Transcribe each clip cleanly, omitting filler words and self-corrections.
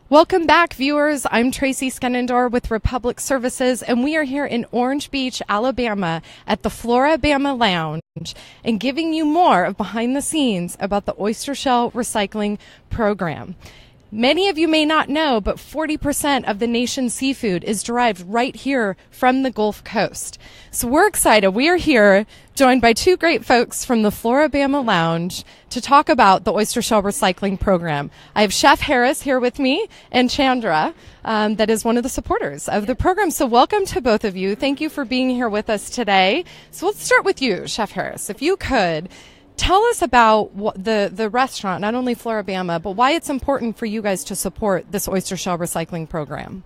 Welcome back, viewers. I'm Tracy Skenendor with Republic Services, and we are here in Orange Beach, Alabama at the Flora-Bama Lounge and giving you more of behind the scenes about the oyster shell recycling program. Many of you may not know, but 40% of the nation's seafood is derived right here from the Gulf Coast. So we're excited. We are here joined by two great folks from the Flora-Bama Lounge to talk about the oyster shell recycling program. I have Chef Harris here with me and Chandra, that is one of the supporters of the program. So welcome to both of you. Thank you for being here with us today. So let's start with you, Chef Harris. If you could, tell us about the restaurant, not only Flora-Bama, but why it's important for you guys to support this oyster shell recycling program.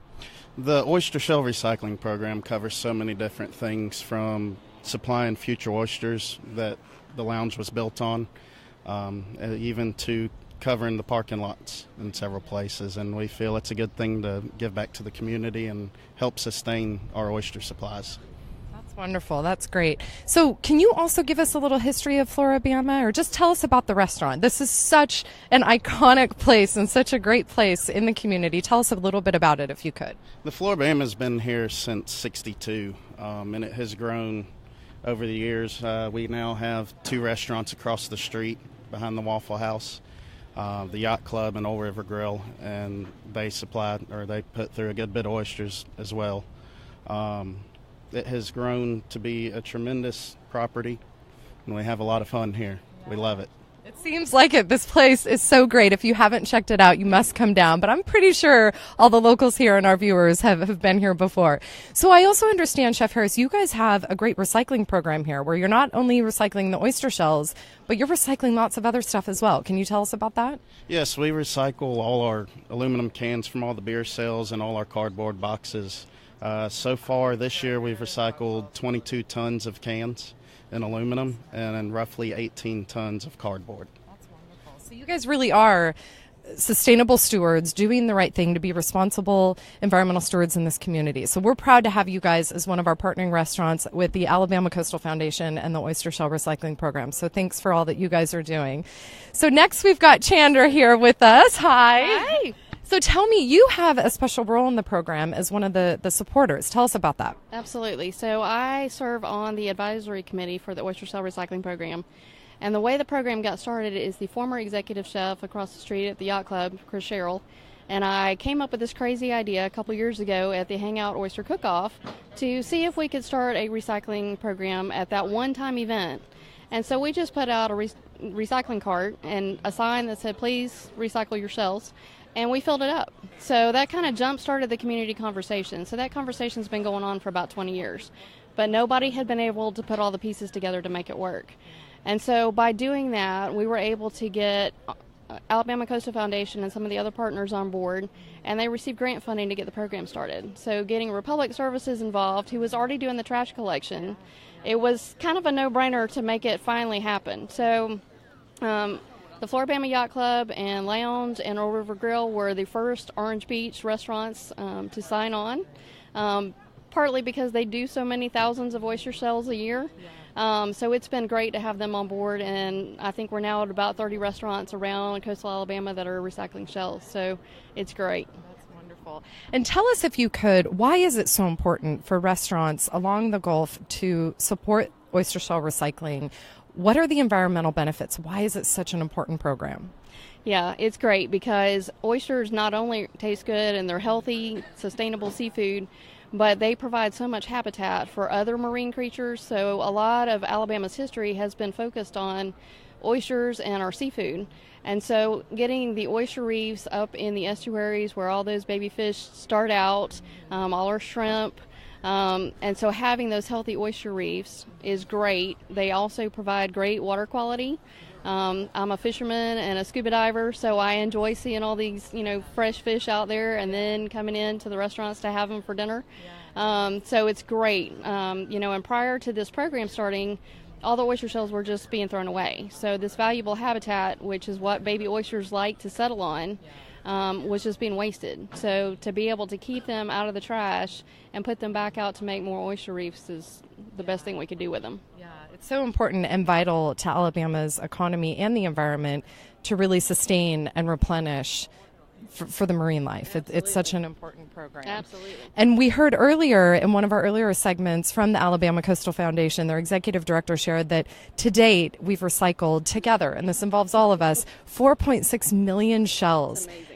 The oyster shell recycling program covers so many different things, from supplying future oysters that the lounge was built on, even to covering the parking lots in several places. And we feel it's a good thing to give back to the community and help sustain our oyster supplies. Wonderful. That's great. So can you also give us a little history of Flora-Bama, or just tell us about the restaurant? This is such an iconic place and such a great place in the community. Tell us a little bit about it if you could. The Flora-Bama has been here since '62, and it has grown over the years. We now have two restaurants across the street behind the Waffle House, the Yacht Club and Old River Grill, and they put through a good bit of oysters as well. It has grown to be a tremendous property, and we have a lot of fun here. We love it. It seems like it. This place is so great. If you haven't checked it out, you must come down. But I'm pretty sure all the locals here and our viewers have been here before. So I also understand, Chef Harris, you guys have a great recycling program here where you're not only recycling the oyster shells, but you're recycling lots of other stuff as well. Can you tell us about that? Yes, we recycle all our aluminum cans from all the beer sales and all our cardboard boxes. So far this year, we've recycled 22 tons of cans in aluminum and roughly 18 tons of cardboard. That's wonderful. So you guys really are sustainable stewards, doing the right thing to be responsible environmental stewards in this community. So we're proud to have you guys as one of our partnering restaurants with the Alabama Coastal Foundation and the Oyster Shell Recycling Program. So thanks for all that you guys are doing. So next we've got Chandra here with us. Hi. Hi. So tell me, you have a special role in the program as one of the supporters. Tell us about that. Absolutely. So I serve on the advisory committee for the Oyster Shell Recycling Program. And the way the program got started is the former executive chef across the street at the Yacht Club, Chris Sherrill, and I came up with this crazy idea a couple years ago at the Hangout Oyster Cook-Off to see if we could start a recycling program at that one-time event. And so we just put out a recycling cart and a sign that said, "Please recycle your shells." And we filled it up. So that kind of jump-started the community conversation. So that conversation's been going on for about 20 years. But nobody had been able to put all the pieces together to make it work. And so by doing that, we were able to get Alabama Coastal Foundation and some of the other partners on board, and they received grant funding to get the program started. So getting Republic Services involved, who was already doing the trash collection, it was kind of a no-brainer to make it finally happen. So the Flora-Bama Yacht Club and Lounge and Old River Grill were the first Orange Beach restaurants to sign on, partly because they do so many thousands of oyster shells a year. So it's been great to have them on board, and I think we're now at about 30 restaurants around coastal Alabama that are recycling shells. So it's great. That's wonderful. And tell us, if you could, why is it so important for restaurants along the Gulf to support oyster shell recycling? What are the environmental benefits? Why is it such an important program? Yeah, it's great because oysters not only taste good and they're healthy, sustainable seafood, but they provide so much habitat for other marine creatures. So a lot of Alabama's history has been focused on oysters and our seafood. And so getting the oyster reefs up in the estuaries where all those baby fish start out, all our shrimp, and so having those healthy oyster reefs is great. They also provide great water quality. I'm a fisherman and a scuba diver, so I enjoy seeing all these, fresh fish out there and then coming into the restaurants to have them for dinner. So it's great. And prior to this program starting, all the oyster shells were just being thrown away. So this valuable habitat, which is what baby oysters like to settle on, was just being wasted. So to be able to keep them out of the trash and put them back out to make more oyster reefs is the best thing we could do with them. Yeah, it's so important and vital to Alabama's economy and the environment to really sustain and replenish for the marine life. It's such an important program. Absolutely. And we heard earlier in one of our earlier segments from the Alabama Coastal Foundation, their executive director shared that to date we've recycled together, and this involves all of us, 4.6 million shells. Amazing.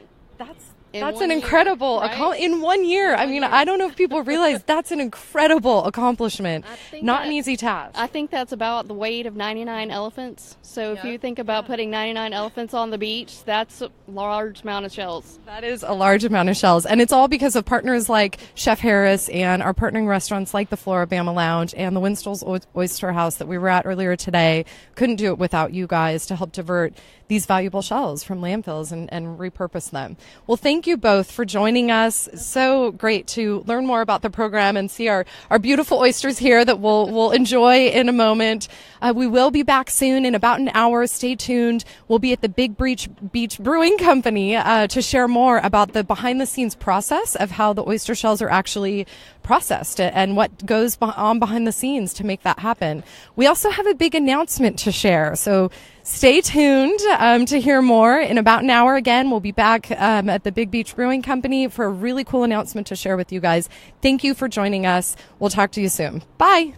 That's an incredible right? in 1 year. I mean, I don't know if people realize that's an incredible accomplishment. Not an easy task. I think that's about the weight of 99 elephants. So if you think about putting 99 elephants on the beach, that's a large amount of shells. That is a large amount of shells. And it's all because of partners like Chef Harris and our partnering restaurants like the Flora-Bama Lounge and the Winstall's Oyster House that we were at earlier today. Couldn't do it without you guys to help divert these valuable shells from landfills and repurpose them. Well, thank you both for joining us. So great to learn more about the program and see our beautiful oysters here that we'll enjoy in a moment. We will be back soon in about an hour. Stay tuned. We'll be at the Big Beach Brewing Company to share more about the behind-the-scenes process of how the oyster shells are actually processed and what goes on behind the scenes to make that happen. We also have a big announcement to share, so stay tuned to hear more. In about an hour, again, we'll be back at the Big Beach Brewing Company for a really cool announcement to share with you guys. Thank you for joining us. We'll talk to you soon. Bye.